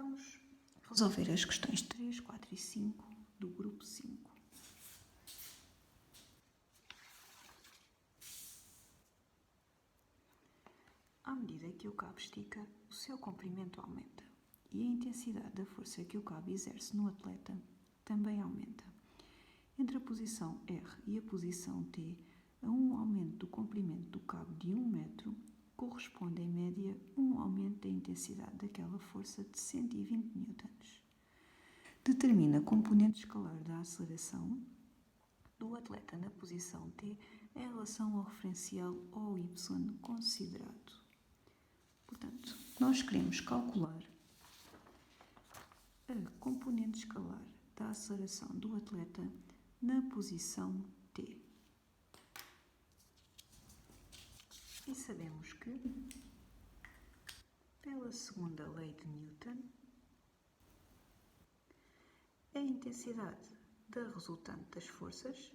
Vamos resolver as questões 3, 4 e 5 do grupo 5. À medida que o cabo estica, o seu comprimento aumenta e a intensidade da força que o cabo exerce no atleta também aumenta. Entre a posição R e a posição T, a um aumento do comprimento do cabo de 1 metro corresponde em média um aumento da intensidade daquela força de 120 newtons. Determina a componente escalar da aceleração do atleta na posição T em relação ao referencial ou y considerado. Portanto, nós queremos calcular a componente escalar da aceleração do atleta na posição T. E sabemos que, pela segunda lei de Newton, a intensidade da resultante das forças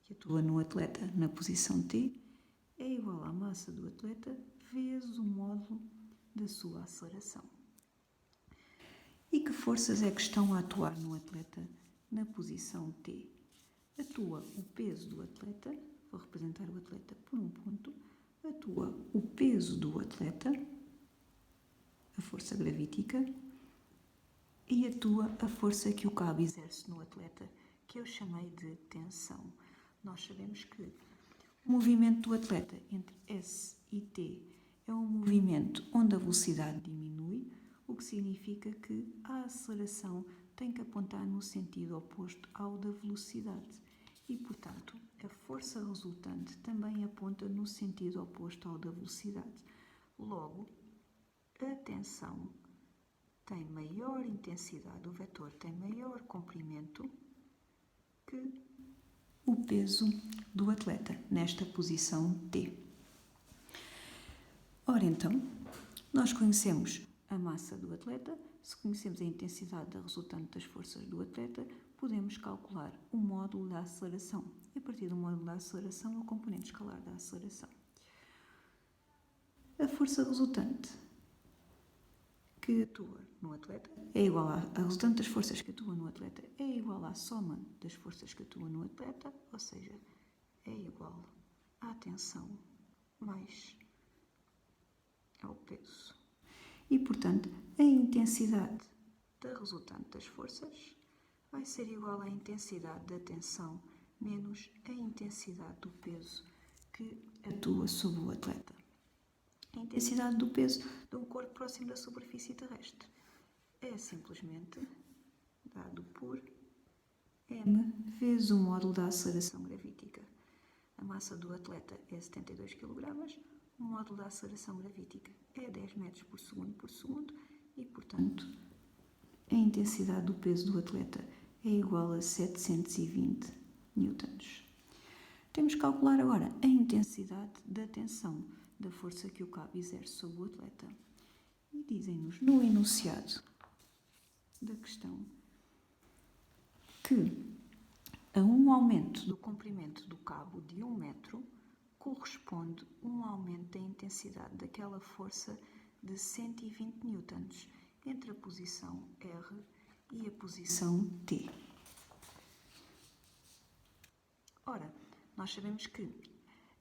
que atua no atleta na posição T é igual à massa do atleta vezes o módulo da sua aceleração. E que forças é que estão a atuar no atleta na posição T? Atua o peso do atleta, vou representar o atleta por um ponto, atua o peso do atleta, a força gravítica, e atua a força que o cabo exerce no atleta, que eu chamei de tensão. Nós sabemos que o movimento do atleta entre S e T é um movimento onde a velocidade diminui, o que significa que a aceleração tem que apontar no sentido oposto ao da velocidade e, portanto, a força resultante também aponta no sentido oposto ao da velocidade. Logo, a tensão tem maior intensidade, o vetor tem maior comprimento que o peso do atleta nesta posição T. Ora então, nós conhecemos a massa do atleta, se conhecemos a intensidade da resultante das forças do atleta, podemos calcular o módulo da aceleração. E a partir do módulo da aceleração, o componente escalar da aceleração. A força resultante que atua no atleta é igual a resultante das forças que atuam no atleta é igual à soma das forças que atuam no atleta, ou seja, é igual à tensão mais ao peso. E, portanto, a intensidade da resultante das forças vai ser igual à intensidade da tensão menos a intensidade do peso que atua sobre o atleta. A intensidade do peso de um corpo próximo da superfície terrestre é simplesmente dado por m vezes o módulo da aceleração gravítica. A massa do atleta é 72 kg, o módulo da aceleração gravítica é 10 metros por segundo e, portanto, a intensidade do peso do atleta é igual a 720 newtons. Temos que calcular agora a intensidade da tensão da força que o cabo exerce sobre o atleta. E dizem-nos no enunciado da questão que a um aumento do comprimento do cabo de 1 metro corresponde um aumento da intensidade daquela força de 120 newtons entre a posição R e a posição T. Ora, nós sabemos que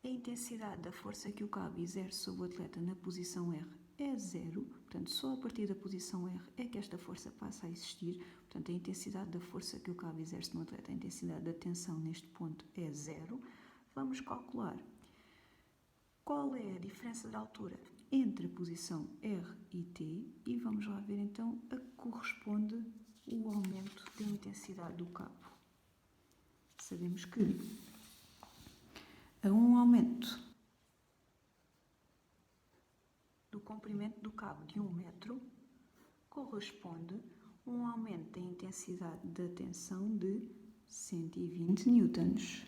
a intensidade da força que o cabo exerce sobre o atleta na posição R é zero, portanto, só a partir da posição R é que esta força passa a existir. Portanto, a intensidade da força que o cabo exerce no atleta, a intensidade da tensão neste ponto é zero. Vamos calcular qual é a diferença de altura entre a posição R e T e vamos lá ver então a que corresponde o aumento da intensidade do cabo. Sabemos que a um aumento do comprimento do cabo de 1 metro corresponde um aumento da intensidade da tensão de 120 newtons.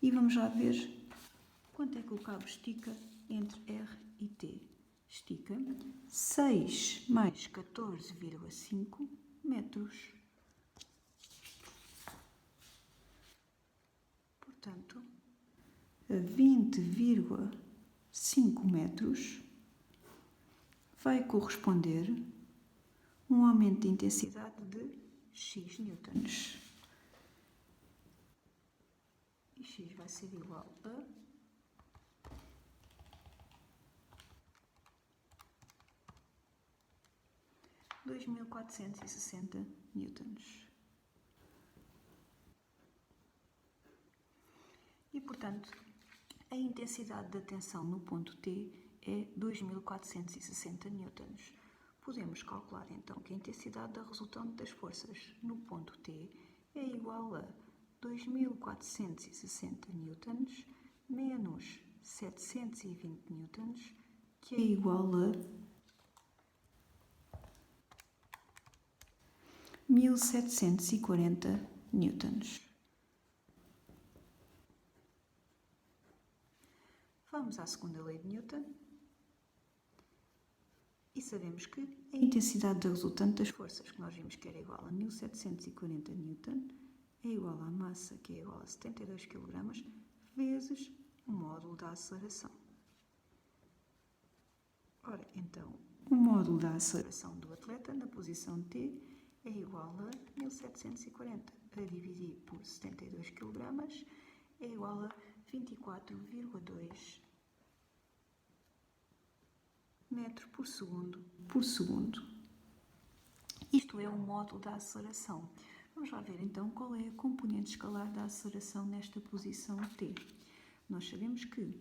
E vamos lá ver quanto é que o cabo estica entre R e T. Estica 6 mais 14,5 metros. Portanto, a 20,5 metros vai corresponder um aumento de intensidade de x newtons. E x vai ser igual a 2.460 newtons. E, portanto, a intensidade da tensão no ponto T é 2.460 newtons. Podemos calcular, então, que a intensidade da resultante das forças no ponto T é igual a 2.460 newtons menos 720 newtons, que é igual a 1.740 newtons. Vamos à segunda lei de Newton e sabemos que a intensidade da resultante das forças, que nós vimos que era igual a 1.740 newton, é igual à massa, que é igual a 72 kg, vezes o módulo da aceleração. Ora, então, o módulo da aceleração do atleta na posição T é igual a 1.740 a dividir por 72 kg é igual a 24,2 metros por segundo. Isto é o módulo da aceleração. Vamos lá ver então qual é a componente escalar da aceleração nesta posição T. Nós sabemos que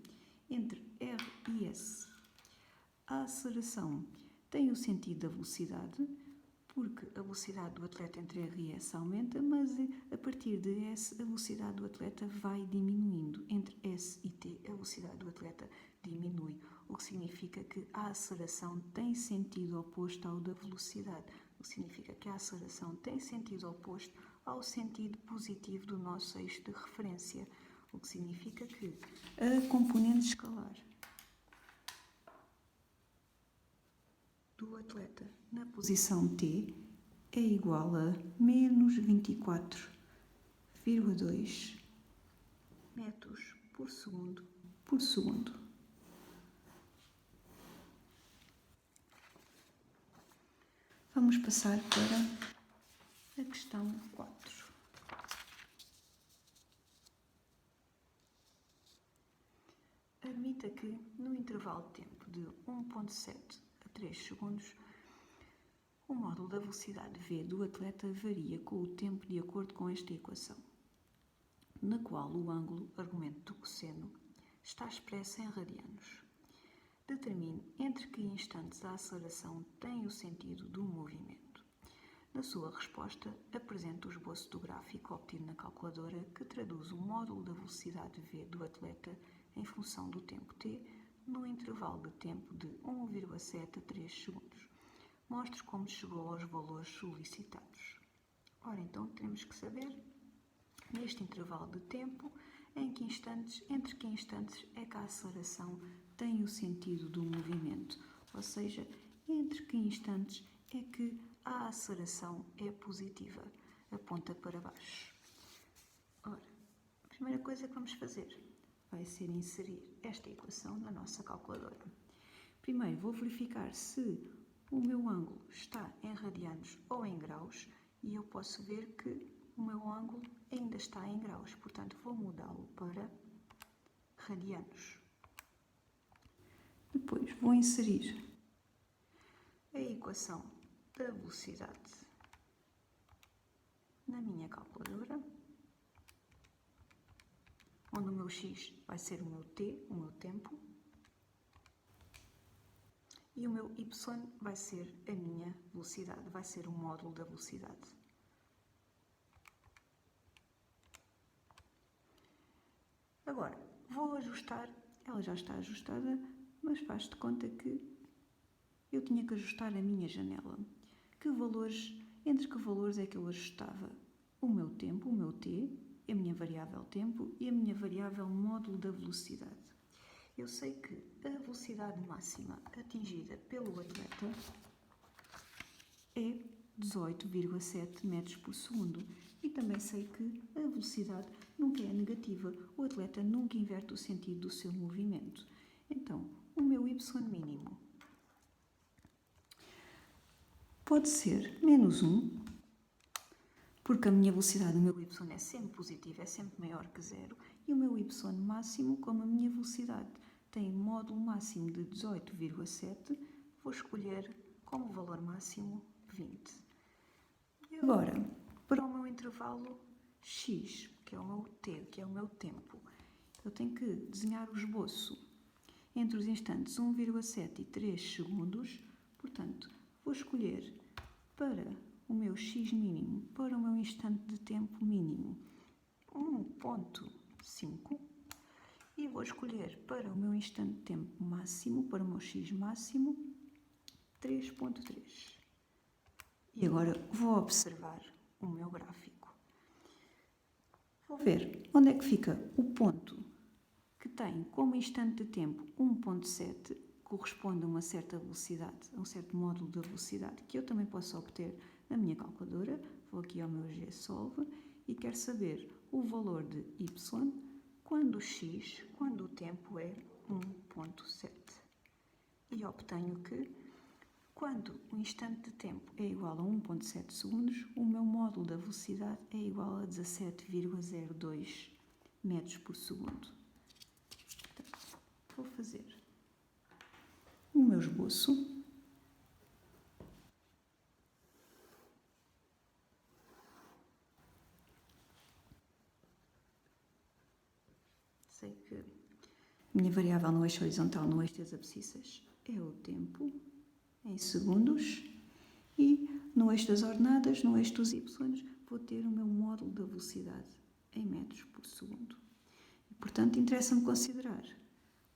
entre R e S a aceleração tem o sentido da velocidade, porque a velocidade do atleta entre R e S aumenta, mas a partir de S a velocidade do atleta vai diminuindo. Entre S e T a velocidade do atleta diminui, o que significa que a aceleração tem sentido oposto ao da velocidade, o que significa que a aceleração tem sentido oposto ao sentido positivo do nosso eixo de referência, o que significa que a componente escalar do atleta na posição T é igual a menos 24,2 metros por segundo. Vamos passar para a questão 4. Admita que, no intervalo de tempo de 1,7 a 3 segundos, o módulo da velocidade v do atleta varia com o tempo de acordo com esta equação, na qual o ângulo, argumento do cosseno, está expresso em radianos. Determine entre que instantes a aceleração tem o sentido do movimento. Na sua resposta, apresente o esboço do gráfico obtido na calculadora que traduz o módulo da velocidade v do atleta em função do tempo t no intervalo de tempo de 1,7 a 3 segundos. Mostre como chegou aos valores solicitados. Ora, então temos que saber, neste intervalo de tempo, entre que instantes é que a aceleração tem o sentido do movimento, ou seja, entre que instantes é que a aceleração é positiva, aponta para baixo. Ora, a primeira coisa que vamos fazer vai ser inserir esta equação na nossa calculadora. Primeiro vou verificar se o meu ângulo está em radianos ou em graus e eu posso ver que o meu ângulo ainda está em graus, portanto vou mudá-lo para radianos. Depois vou inserir a equação da velocidade na minha calculadora, onde o meu x vai ser o meu t, o meu tempo, e o meu y vai ser a minha velocidade, vai ser o módulo da velocidade. Agora, vou ajustar, ela já está ajustada, mas faz de conta que eu tinha que ajustar a minha janela. Entre que valores é que eu ajustava? O meu tempo, o meu t, a minha variável tempo e a minha variável módulo da velocidade. Eu sei que a velocidade máxima atingida pelo atleta é 18,7 metros por segundo e também sei que a velocidade nunca é negativa, o atleta nunca inverte o sentido do seu movimento. Então, o meu y mínimo pode ser menos 1, porque a minha velocidade, o meu y é sempre positivo, é sempre maior que 0, e o meu y máximo, como a minha velocidade tem módulo máximo de 18,7, vou escolher como valor máximo 20. E agora, para o meu intervalo x, que é o meu t, que é o meu tempo, eu tenho que desenhar o esboço entre os instantes 1,7 e 3 segundos, portanto, vou escolher para o meu x mínimo, para o meu instante de tempo mínimo, 1,5 e vou escolher para o meu instante de tempo máximo, para o meu x máximo, 3,3. E agora vou observar o meu gráfico. Vou ver onde é que fica o ponto que tem como instante de tempo 1,7, corresponde a uma certa velocidade, a um certo módulo da velocidade, que eu também posso obter na minha calculadora. Vou aqui ao meu GSolve e quero saber o valor de y quando x, quando o tempo é 1,7. E obtenho que, quando o instante de tempo é igual a 1,7 segundos, o meu módulo da velocidade é igual a 17,02 metros por segundo. Portanto, vou fazer o meu esboço. Sei que a minha variável no eixo horizontal, no eixo das abscissas, é o tempo, em segundos, e no eixo das ordenadas, no eixo dos y, vou ter o meu módulo da velocidade em metros por segundo. E, portanto, interessa-me considerar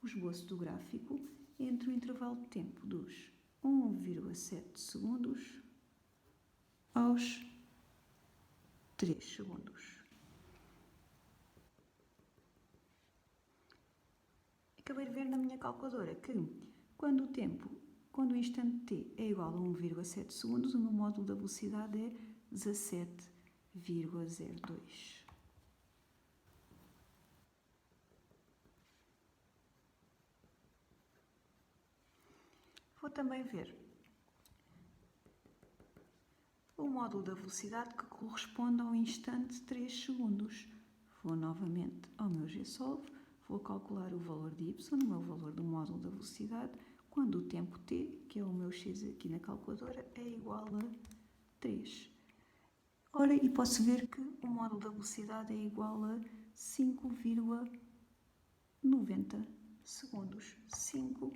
o esboço do gráfico entre o intervalo de tempo dos 1,7 segundos aos 3 segundos. Acabei de ver na minha calculadora que quando o instante t é igual a 1,7 segundos, o meu módulo da velocidade é 17,02. Vou também ver o módulo da velocidade que corresponde ao instante de 3 segundos. Vou novamente ao meu GSolve, vou calcular o valor de y, o meu valor do módulo da velocidade, quando o tempo t, que é o meu x aqui na calculadora, é igual a 3. Ora, e posso ver que o módulo da velocidade é igual a 5,90 segundos. 5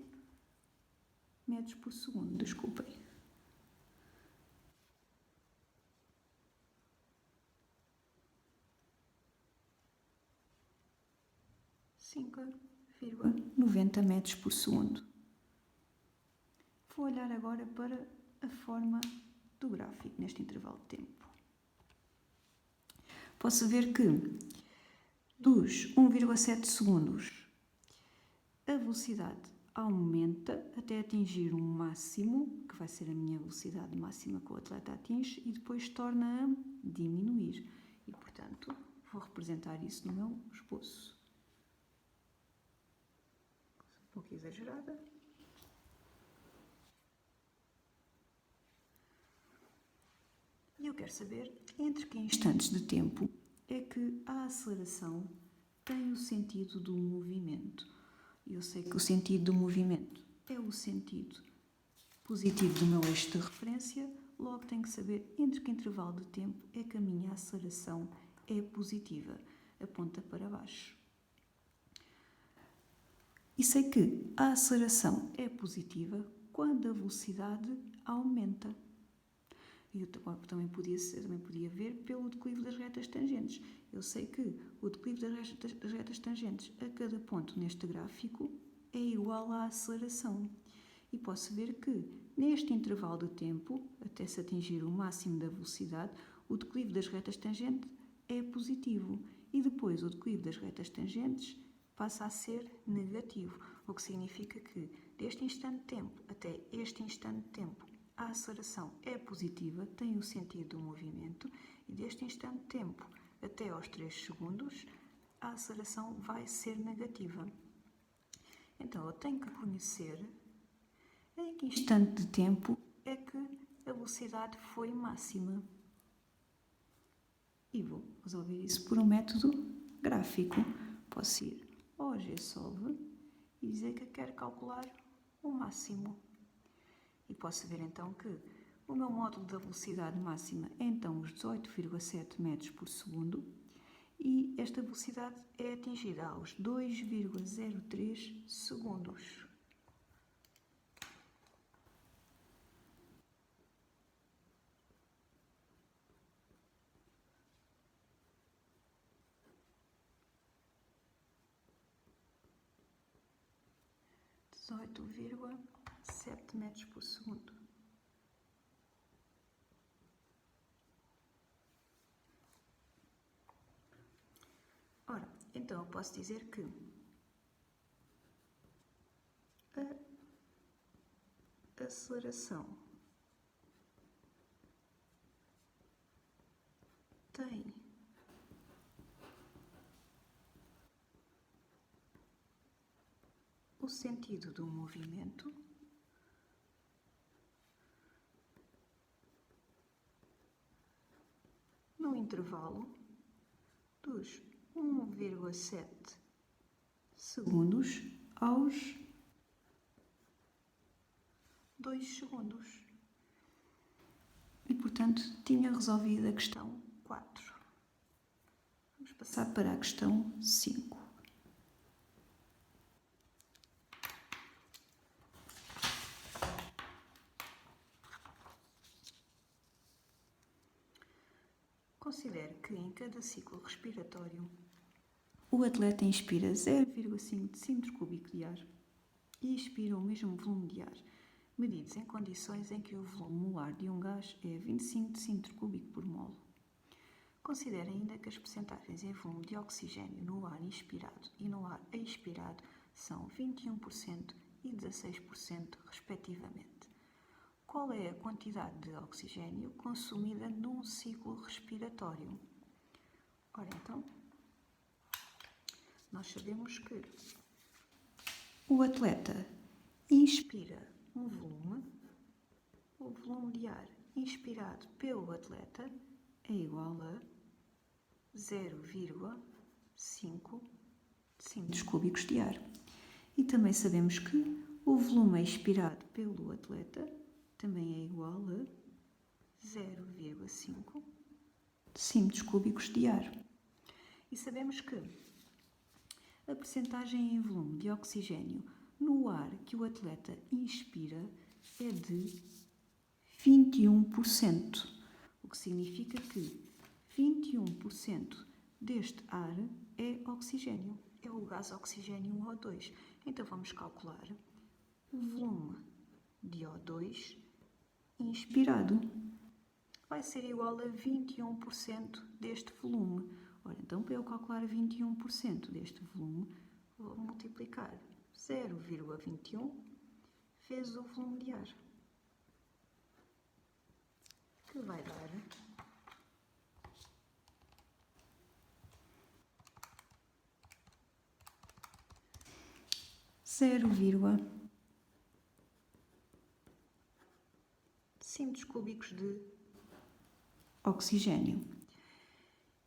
metros por segundo, desculpem. ,90 metros por segundo. Vou olhar agora para a forma do gráfico neste intervalo de tempo. Posso ver que dos 1,7 segundos a velocidade aumenta até atingir um máximo, que vai ser a minha velocidade máxima que o atleta atinge, e depois torna a diminuir. E, portanto, vou representar isso no meu esboço. Um pouco exagerada. E eu quero saber entre que instantes de tempo é que a aceleração tem o sentido do movimento. Eu sei que o sentido do movimento é o sentido positivo do meu eixo de referência, logo tenho que saber entre que intervalo de tempo é que a minha aceleração é positiva, aponta para baixo. E sei que a aceleração é positiva quando a velocidade aumenta. Eu também podia ver pelo declive das retas tangentes. Eu sei que o declive das retas tangentes a cada ponto neste gráfico é igual à aceleração. E posso ver que, neste intervalo de tempo, até se atingir o máximo da velocidade, o declive das retas tangentes é positivo. E depois o declive das retas tangentes passa a ser negativo. O que significa que, deste instante de tempo até este instante de tempo, a aceleração é positiva, tem o sentido do movimento, e deste instante de tempo até aos 3 segundos, a aceleração vai ser negativa. Então, eu tenho que conhecer em que instante de tempo é que a velocidade foi máxima. E vou resolver isso por um método gráfico. Posso ir ao GSolve e dizer que quero calcular o máximo. E posso ver então que o meu módulo da velocidade máxima é então os 18,7 metros por segundo e esta velocidade é atingida aos 2,03 segundos. Dezoito vírgula sete metros por segundo. Ora, então eu posso dizer que a aceleração tem o sentido do movimento no intervalo dos 1,7 segundos aos 2 segundos. E, portanto, tinha resolvido a questão 4. Vamos passar para a questão 5. Considere que em cada ciclo respiratório o atleta inspira 0,5 decímetro cúbico de ar e expira o mesmo volume de ar, medidos em condições em que o volume molar de um gás é 25 decímetro cúbico por mol. Considere ainda que as percentagens em volume de oxigênio no ar inspirado e no ar expirado são 21% e 16%, respectivamente. Qual é a quantidade de oxigênio consumida num ciclo respiratório? Ora, então, nós sabemos que o atleta inspira um volume, o volume de ar inspirado pelo atleta é igual a 0,5 decímetros cúbicos de ar. E também sabemos que o volume expirado pelo atleta também é igual a 0,5 decímetros cúbicos de ar. E sabemos que a percentagem em volume de oxigênio no ar que o atleta inspira é de 21%, o que significa que 21% deste ar é oxigênio, é o gás oxigênio O2. Então vamos calcular o volume de O2 inspirado. Vai ser igual a 21% deste volume. Ora, então para eu calcular 21% deste volume, vou multiplicar 0,21 vezes o volume de ar, que vai dar 0,5 decímetros cúbicos de oxigênio.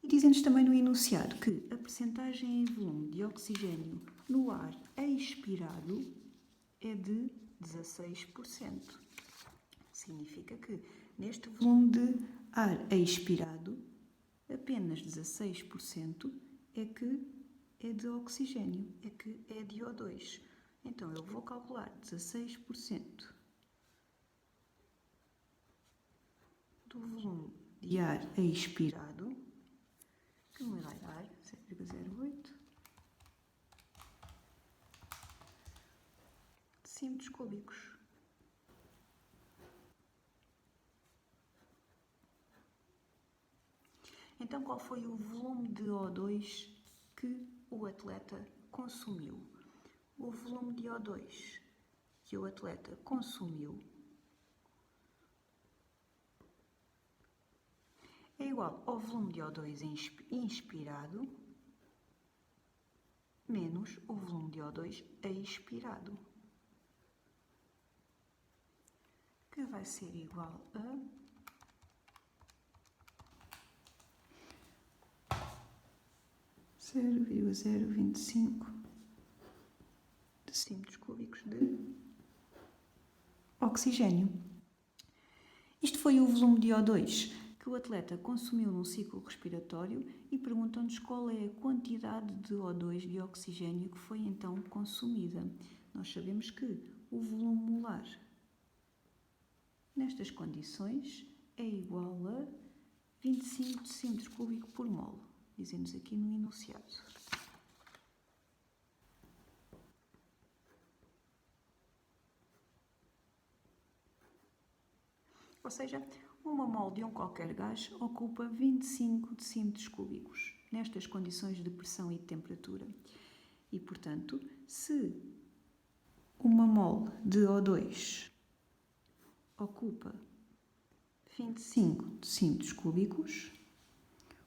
E diz-nos também no enunciado que a percentagem em volume de oxigênio no ar expirado é de 16%. Significa que neste volume de ar expirado, apenas 16% é que é de oxigênio, é que é de O2. Então eu vou calcular 16% do volume de ar expirado, que me vai dar 0,08 decímetros cúbicos. Então, qual foi o volume de O2 que o atleta consumiu? O volume de O2 que o atleta consumiu é igual ao volume de O2 inspirado menos o volume de O2 expirado, que vai ser igual a 0,025 decímetros cúbicos de oxigênio. Isto foi o volume de O2 que o atleta consumiu num ciclo respiratório e perguntam-nos qual é a quantidade de O2 de oxigênio que foi então consumida. Nós sabemos que o volume molar nestas condições é igual a 25 decímetros cúbicos por mol, dizemos aqui no enunciado. Ou seja, uma mol de um qualquer gás ocupa 25 decímetros cúbicos nestas condições de pressão e de temperatura. E, portanto, se uma mol de O2 ocupa 25 decímetros cúbicos,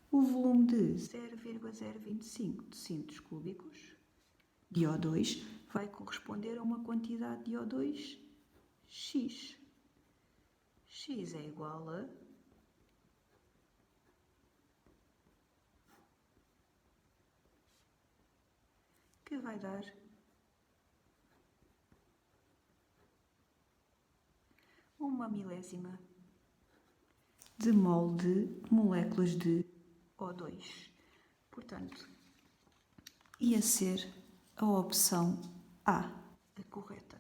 o volume de 0,025 decímetros cúbicos de O2 vai corresponder a uma quantidade de O2 X. X é igual a que vai dar uma milésima de mol de moléculas de O2. Portanto, ia ser a opção A, a correta.